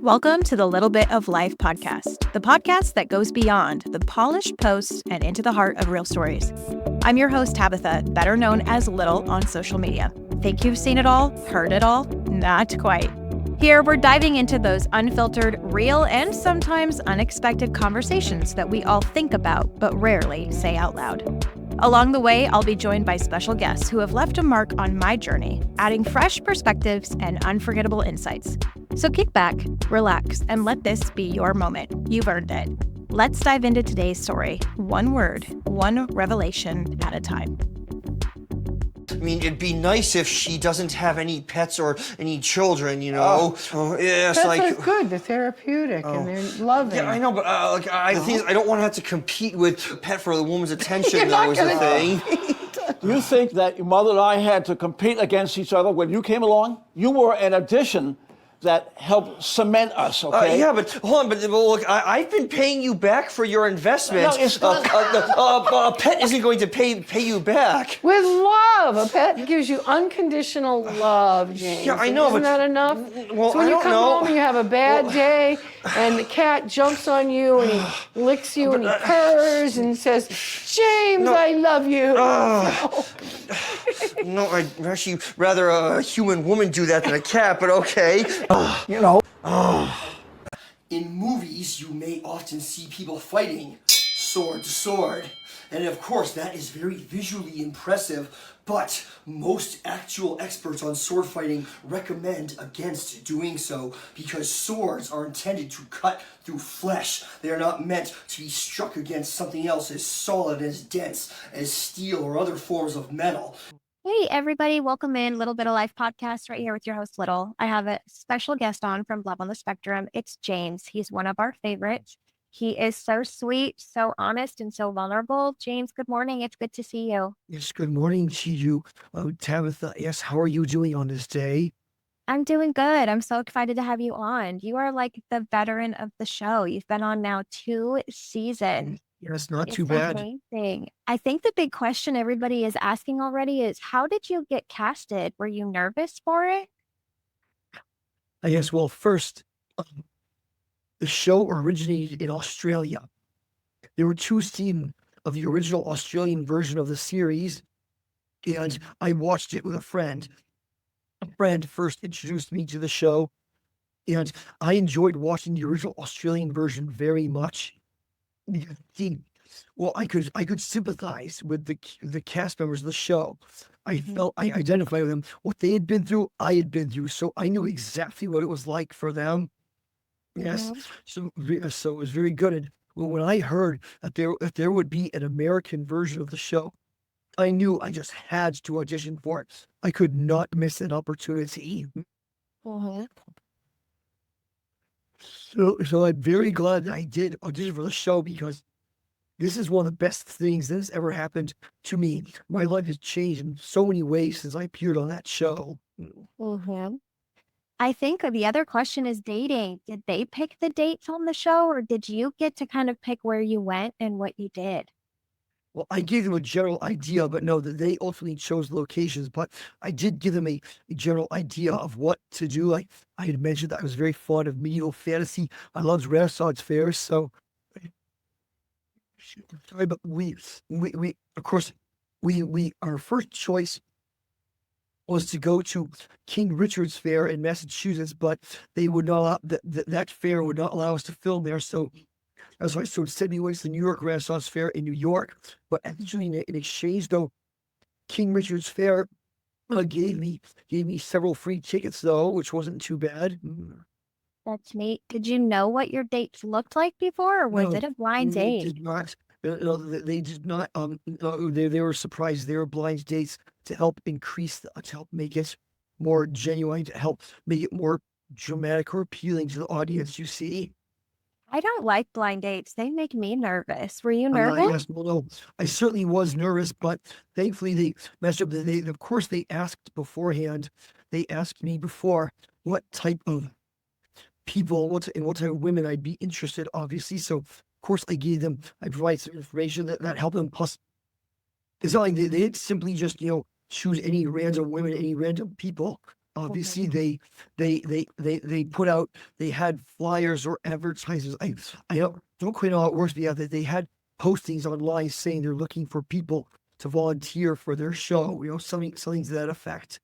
Welcome to the Little Bit of Life podcast, the podcast that goes beyond the polished posts and into the heart of real stories. I'm your host, Tabitha, better known as Little on social media. Think you've seen it all, heard it all? Not quite. Here, we're diving into those unfiltered, real, and sometimes unexpected conversations that we all think about but rarely say out loud. Along the way, I'll be joined by special guests who have left a mark on my journey, adding fresh perspectives and unforgettable insights. So kick back, relax, and let this be your moment. You've earned it. Let's dive into today's story, one word, one revelation at a time. I mean, it'd be nice if she doesn't have any pets or any children, you know. Pets are good. They're therapeutic and they're loving. Yeah, I know, but I think I don't want to have to compete with a pet for the woman's attention. You're not Though is the gonna thing. You think that your mother and I had to compete against each other when you came along? You were an addition that helped cement us, okay? Yeah, but hold on, but look, I've been paying you back for your investment. No, it's not. A pet isn't going to pay you back. With love. A pet gives you unconditional love, James. Yeah, I know, Isn't but- that enough? Well, so when I you don't come know. home and you have a bad day and the cat jumps on you and he licks you and he purrs and says, James, I love you. No, I'd actually rather a human woman do that than a cat, but okay. You know. In movies, you may often see people fighting sword to sword. And of course, that is very visually impressive, but most actual experts on sword fighting recommend against doing so because swords are intended to cut through flesh. They are not meant to be struck against something else as solid, as dense as steel or other forms of metal. Hey, everybody. Welcome in Little Bit of Life podcast right here with your host, Little. I have a special guest on from Love on the Spectrum. It's James. He's one of our favorites. He is so sweet, so honest, and so vulnerable. James, good morning. It's good to see you. Yes, good morning to you, Tabitha. Yes, how are you doing on this day? I'm doing good. I'm so excited to have you on. You are like the veteran of the show. You've been on now 2 seasons. Yes, not It's too bad. amazing. I think the big question everybody is asking already is, how did you get casted? Were you nervous for it? Yes, well, first, the show originated in Australia. There were 2 seasons of the original Australian version of the series, and I watched it with a friend. A friend first introduced me to the show, and I enjoyed watching the original Australian version very much. Well, I could sympathize with the cast members of the show. I felt I identified with them. What they had been through, I had been through, so I knew exactly what it was like for them. Yes, so it was very good. And when I heard that there would be an American version of the show, I knew I just had to audition for it. I could not miss an opportunity. So I'm very glad that I did audition for the show because this is one of the best things that has ever happened to me. My life has changed in so many ways since I appeared on that show. I think the other question is dating. Did they pick the dates on the show, or did you get to kind of pick where you went and what you did? Well, I gave them a general idea, but no, that they ultimately chose locations. But I did give them a general idea of what to do. Like I had mentioned that I was very fond of medieval fantasy. I loved Renaissance fairs, so sorry, but we of course our first choice was to go to King Richard's Fair in Massachusetts, but they would not allow that fair would not allow us to film there. So that's why so sent me away to the New York Renaissance Fair in New York. But actually, in exchange, though, King Richard's Fair gave me several free tickets, though, which wasn't too bad. That's neat. Did you know what your dates looked like before, or was No, it a blind They date? did not. No, they did not. No, they were surprised. They were blind dates to help to help make it more genuine, to help make it more dramatic or appealing to the audience. You see. I don't like blind dates. They make me nervous. Were you nervous? Yes, well, no, I certainly was nervous, but thankfully they messed up. Of course, they asked beforehand. They asked me before what type of people, what type of women I'd be interested, obviously. So, of course, I provided some information that helped them. Plus, it's not like they didn't simply just, choose any random women, any random people. Obviously, they put out, they had flyers or advertisements. I don't quite know how it works, but yeah, they had postings online saying they're looking for people to volunteer for their show. Something to that effect.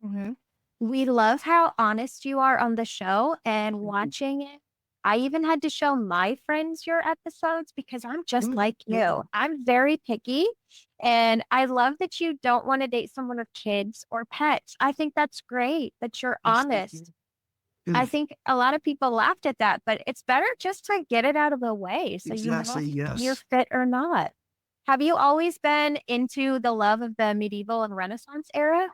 Mhm. We love how honest you are on the show and watching it. I even had to show my friends your episodes because I'm just like you. I'm very picky and I love that you don't want to date someone with kids or pets. I think that's great that you're Yes, thank you. honest. I think a lot of people laughed at that, but it's better just to get it out of the way so you know Exactly. if you're Yes. fit or not. Have you always been into the love of the medieval and Renaissance era?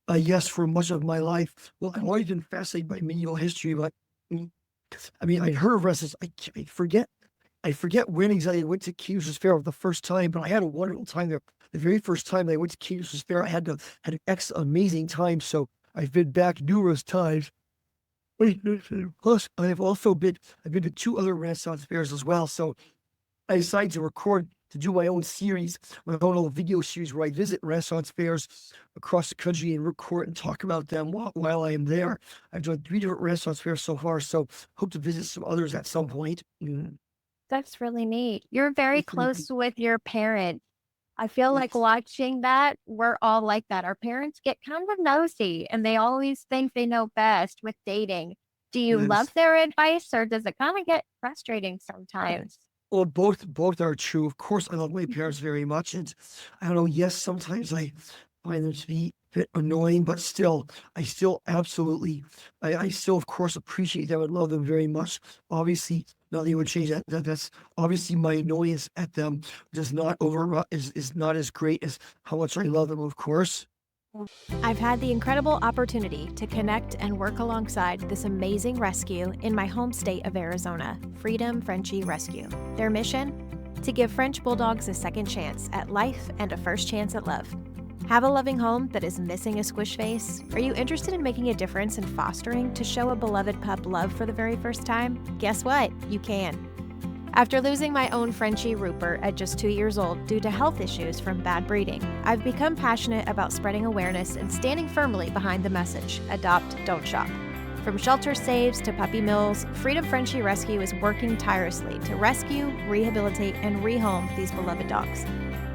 Yes, for much of my life. Well, I've always been fascinated by medieval history, but mm, I mean, I'd heard of Resistance. I forget when exactly I went to King's Fair the first time, but I had a wonderful time there. The very first time that I went to King's Fair, I had an amazing time. So I've been back numerous times. Plus, I've been to two other Renaissance fairs as well. So I decided to do my own series, my own little video series where I visit Renaissance fairs across the country and record and talk about them while I am there. I've done 3 different Renaissance fairs so far, so hope to visit some others at some point. That's really neat. You're very Definitely. close with your parents. I feel like Yes. watching that, we're all like that. Our parents get kind of nosy and they always think they know best with dating. Do you love Yes. their advice or does it kind of get frustrating sometimes? Well, both are true. Of course, I love my parents very much, and I don't know. Yes, sometimes I find them to be a bit annoying, but still, I still, of course, appreciate them and love them very much. Obviously, nothing would change that. That's obviously my annoyance at them does not is not as great as how much I love them. Of course. I've had the incredible opportunity to connect and work alongside this amazing rescue in my home state of Arizona, Freedom Frenchie Rescue. Their mission? To give French bulldogs a second chance at life and a first chance at love. Have a loving home that is missing a squish face? Are you interested in making a difference in fostering to show a beloved pup love for the very first time? Guess what? You can. After losing my own Frenchie Rupert at just 2 years old due to health issues from bad breeding, I've become passionate about spreading awareness and standing firmly behind the message, adopt, don't shop. From shelter saves to puppy mills, Freedom Frenchie Rescue is working tirelessly to rescue, rehabilitate, and rehome these beloved dogs.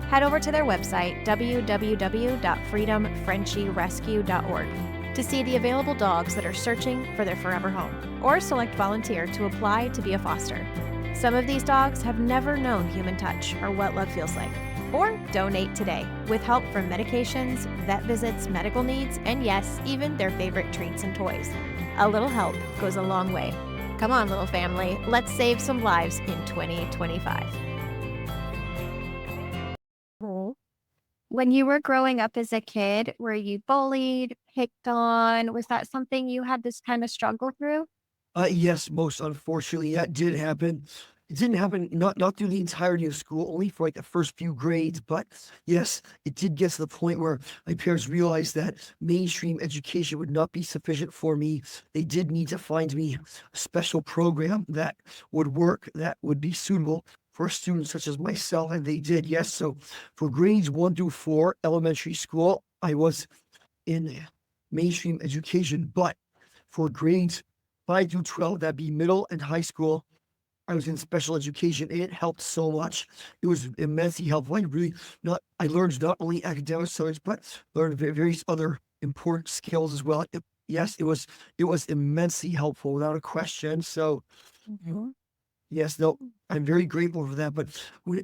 Head over to their website, www.freedomfrenchierescue.org, to see the available dogs that are searching for their forever home, or select volunteer to apply to be a foster. Some of these dogs have never known human touch or what love feels like. Or donate today with help from medications, vet visits, medical needs, and yes, even their favorite treats and toys. A little help goes a long way. Come on, little family, let's save some lives in 2025. When you were growing up as a kid, were you bullied, picked on? Was that something you had this kind of struggle through? Yes, most unfortunately, that did happen. It didn't happen not through the entirety of school, only for like the first few grades. But yes, it did get to the point where my parents realized that mainstream education would not be sufficient for me. They did need to find me a special program that would work, that would be suitable for students such as myself, and they did. Yes, so for grades 1 through 4, elementary school, I was in mainstream education, but for grades 5 through 12, that'd be middle and high school, I was in special education. It helped so much. It was immensely helpful. I learned not only academic skills, but learned various other important skills as well. Yes, it was immensely helpful without a question. So yes, no, I'm very grateful for that. But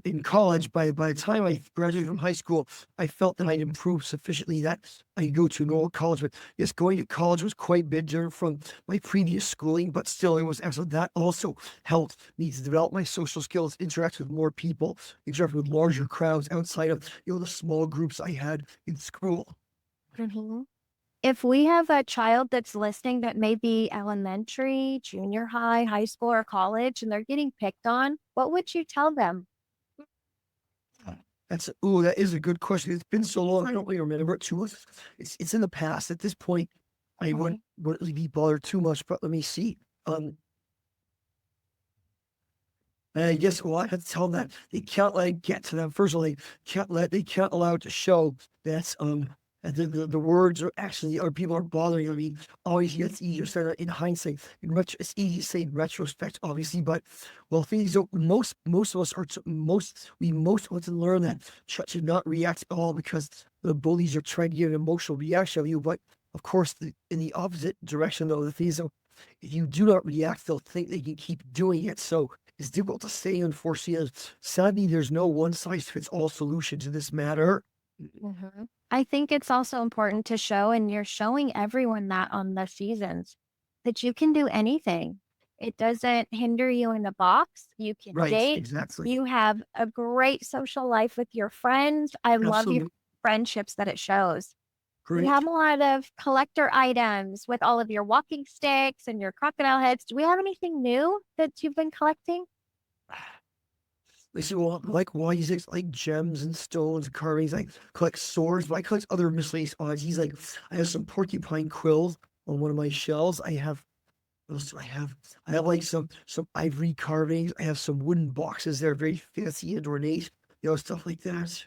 in college, by the time I graduated from high school, I felt that I'd improved sufficiently that I could go to a normal college. But yes, going to college was quite a bit different from my previous schooling, but still, it was excellent. That also helped me to develop my social skills, interact with more people, interact with larger crowds outside of the small groups I had in school. Mhm. If we have a child that's listening that may be elementary, junior high, high school, or college, and they're getting picked on, what would you tell them? That is a good question. It's been so long, I don't really remember it too much. It's in the past. At this point, I wouldn't really be bothered too much. But let me see. I guess I had to tell them that they can't let it get to them. First of all, they can't allow it to show that And the words are actually, or people are bothering. I mean, obviously it's easier said in hindsight. It's easy to say in retrospect, obviously, but well, things don't. Most of us are we most want to learn that to not react at all because the bullies are trying to get an emotional reaction of you. But of course, in the opposite direction, though, the things are, if you do not react, they'll think they can keep doing it. So it's difficult to say, unfortunately. Sadly, there's no one size fits all solution to this matter. I think it's also important to show, and you're showing everyone that on the seasons, that you can do anything. It doesn't hinder you in the box. You can Right, date. exactly. You have a great social life with your friends. I love your Absolutely. friendships that it shows. You Great. have a lot of collector items with all of your walking sticks and your crocodile heads. Do we have anything new that you've been collecting? They say, well, like Isaacs, like gems and stones and carvings. I collect swords, but I collect other miscellaneous oddities. Like I have some porcupine quills on one of my shelves. I have what else do I have? I have like some ivory carvings. I have some wooden boxes that are very fancy and ornate, stuff like that.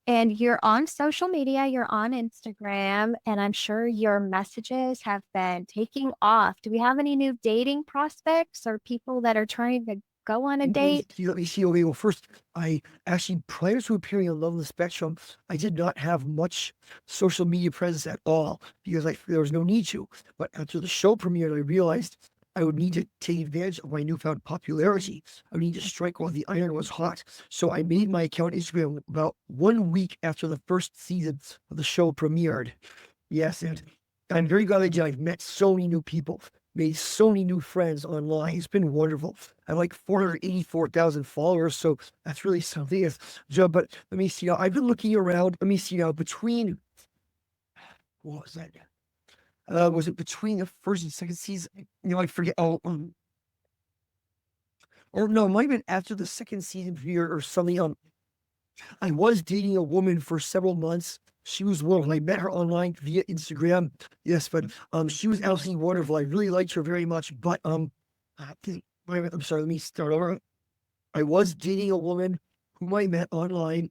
And you're on social media, you're on Instagram, and I'm sure your messages have been taking off. Do we have any new dating prospects or people that are trying to go on a date? Let me see. Okay, well, first, I actually, prior to appearing on Love on the Spectrum, I did not have much social media presence at all because there was no need to. But after the show premiered, I realized I would need to take advantage of my newfound popularity. I would need to strike while the iron was hot. So I made my account on Instagram about 1 week after the first season of the show premiered. Yes, and I'm very glad I did. I've met so many new people, made so many new friends online. It's been wonderful. I have like 484,000 followers, so that's really something. But let me see. I've been looking around. Let me see now. Between what was that? Was it between the first and second season? I forget. Oh, or no, it might have been after the second season premiere or something. I was dating a woman for several months. She was wonderful. I met her online via Instagram. Yes, but she was absolutely wonderful. I really liked her very much. But I'm sorry. Let me start over. I was dating a woman whom I met online,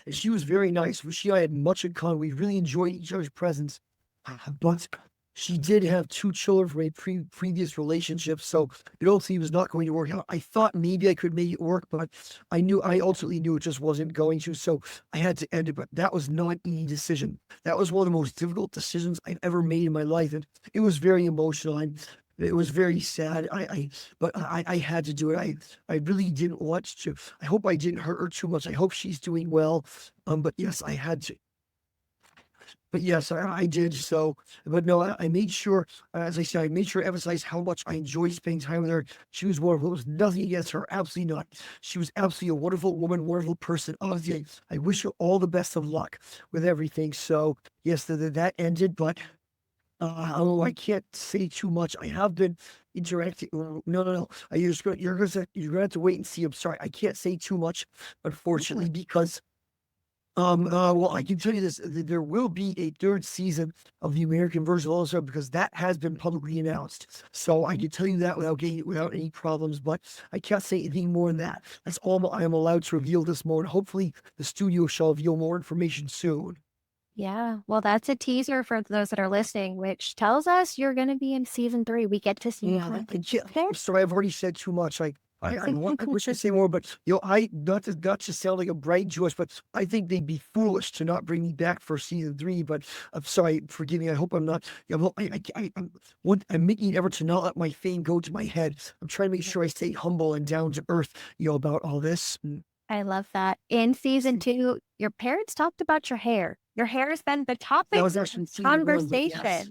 and she was very nice. She and I had much in common. We really enjoyed each other's presence. But she did have 2 children from a previous relationship, so it ultimately was not going to work out. I thought maybe I could make it work, but I ultimately knew it just wasn't going to, so I had to end it. But that was not an easy decision. That was one of the most difficult decisions I've ever made in my life, and it was very emotional. And it was very sad. But I had to do it. I really didn't want to. I hope I didn't hurt her too much. I hope she's doing well. But yes, I had to. But yes, I did. So, but no, I made sure, as I said, I made sure to emphasize how much I enjoyed spending time with her. She was wonderful. It was nothing against her. Absolutely not. She was absolutely a wonderful woman, wonderful person. Obviously, I wish her all the best of luck with everything. So, yes, that ended, but I can't say too much. I have been interacting. No. You're gonna have to wait and see. I'm sorry. I can't say too much, unfortunately, because well, I can tell you this: there will be a 3rd season of the American version also because that has been publicly announced. So I can tell you that without any problems. But I can't say anything more than that. That's all I am allowed to reveal this moment. Hopefully, the studio shall reveal more information soon. Yeah, well, that's a teaser for those that are listening, which tells us you're going to be in season 3. We get to see I'm sorry, I've already said too much. I wish I'd say more, but I not to sound like a bright Jewish, but I think they'd be foolish to not bring me back for season 3. But I'm sorry, forgive me. I hope I'm not. I'm making an effort to not let my fame go to my head. I'm trying to make sure I stay humble and down to earth, about all this. I love that. In season 2, your parents talked about your hair. Your hair has been the topic That was of actually season 1, but conversation. yes.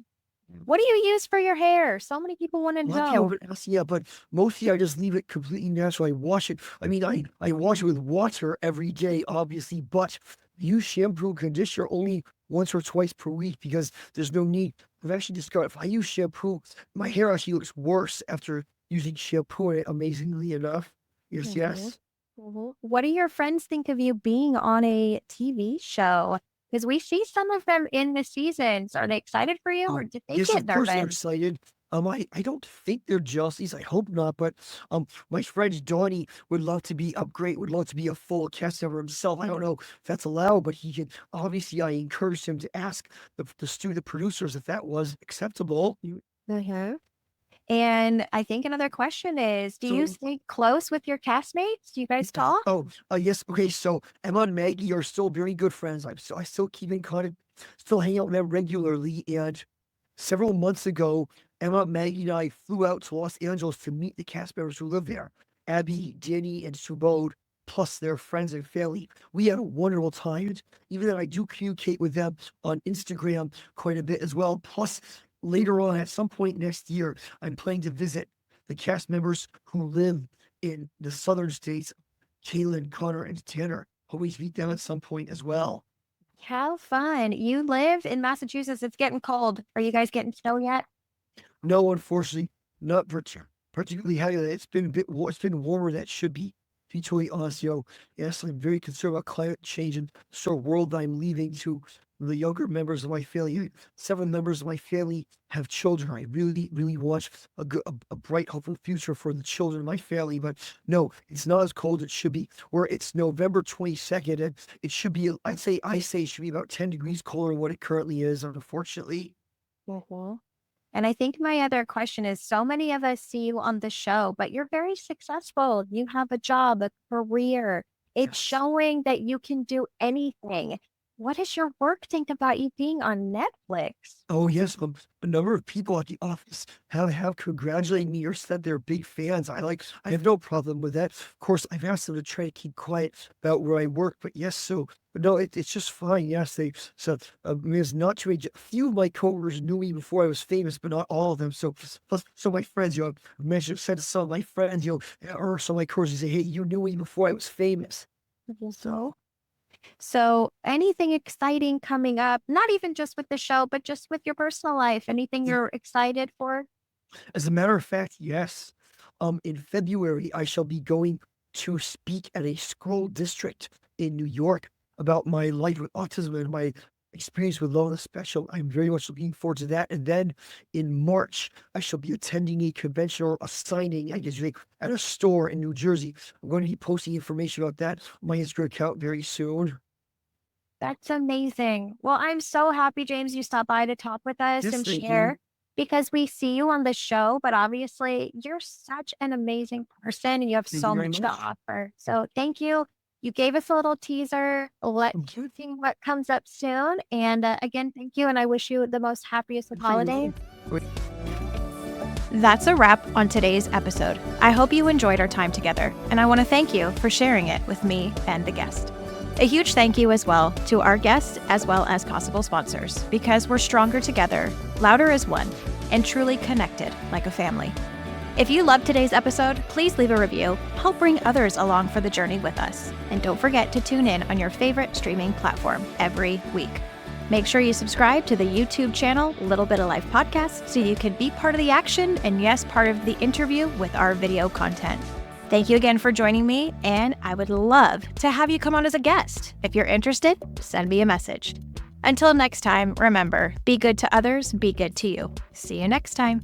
What do you use for your hair? So many people want to A lot of people know. would ask, yeah, but mostly I just leave it completely natural. I wash it. I mean, I wash it with water every day, obviously, but use shampoo and conditioner only once or twice per week because there's no need. I've actually discovered if I use shampoo, my hair actually looks worse after using shampoo in it, amazingly enough. Yes, yes. What do your friends think of you being on a TV show? Because we see some of them in the seasons. Are they excited for you or did they Yes, get of course they're nervous? excited. I don't think they're jealousies. I hope not. But my friend Donnie would love to be upgrade. Would love to be a full cast member himself. I don't know if that's allowed, but he can. Obviously, I encouraged him to ask the producers if that was acceptable. Mm-hmm. And I think another question is, do you So- stay close with your castmates? Do you guys talk? Oh, yes. Okay, so Emma and Maggie are still very good friends. I still keep in contact, still hang out with them regularly. And several months ago, Emma, Maggie, and I flew out to Los Angeles to meet the cast members who live there. Abby, Danny, and Subodh, plus their friends and family. We had a wonderful time. And even though I do communicate with them on Instagram quite a bit as well. Plus, later on, at some point next year, I'm planning to visit the cast members who live in the southern states, Kaylin, Connor, and Tanner. Always meet them at some point as well. How fun. You live in Massachusetts. It's getting cold. Are you guys getting snow yet? No, unfortunately, not particularly heavy. It's been it's been warmer than it should be. To be totally honest, yes, I'm very concerned about climate change and the sort of world I'm leaving to the younger members of my family. 7 members of my family have children. I really, really want a bright, hopeful future for the children of my family. But no, it's not as cold as it should be. Where it's November 22nd, and it should be, I say it should be about 10 degrees colder than what it currently is, unfortunately. Mhm. And I think my other question is, so many of us see you on the show, but you're very successful. You have a job, a career. It's Yes. showing that you can do anything. What does your work think about you being on Netflix? Oh yes, a number of people at the office have congratulated me or said they're big fans. I have no problem with that. Of course, I've asked them to try to keep quiet about where I work, but yes, but no, it's just fine. Yes, it's not too many. A few of my coworkers knew me before I was famous, but not all of them. So my friends, I mentioned said to some of my friends, or some of my coworkers, say, hey, you knew me before I was famous. So anything exciting coming up, not even just with the show, but just with your personal life, anything you're excited for? As a matter of fact, yes. In February, I shall be going to speak at a school district in New York about my life with autism and my experience with Lona Special. I'm very much looking forward to that. And then in March, I shall be attending a convention or a signing, I guess, at a store in New Jersey. I'm going to be posting information about that on my Instagram account very soon. That's amazing. Well, I'm so happy, James, you stopped by to talk with us Yes, and thank you. share because we see you on the show, but obviously you're such an amazing person and you have Thank so you very much to much. offer. So thank you. You gave us a little teaser. Let's see what comes up soon. And again, thank you. And I wish you the most happiest of holidays. That's a wrap on today's episode. I hope you enjoyed our time together, and I want to thank you for sharing it with me and the guest. A huge thank you as well to our guests as well as possible sponsors, because we're stronger together, louder as one, and truly connected like a family. If you loved today's episode, please leave a review. Help bring others along for the journey with us. And don't forget to tune in on your favorite streaming platform every week. Make sure you subscribe to the YouTube channel, Little Bit of Life Podcast, so you can be part of the action and, yes, part of the interview with our video content. Thank you again for joining me, and I would love to have you come on as a guest. If you're interested, send me a message. Until next time, remember, be good to others, be good to you. See you next time.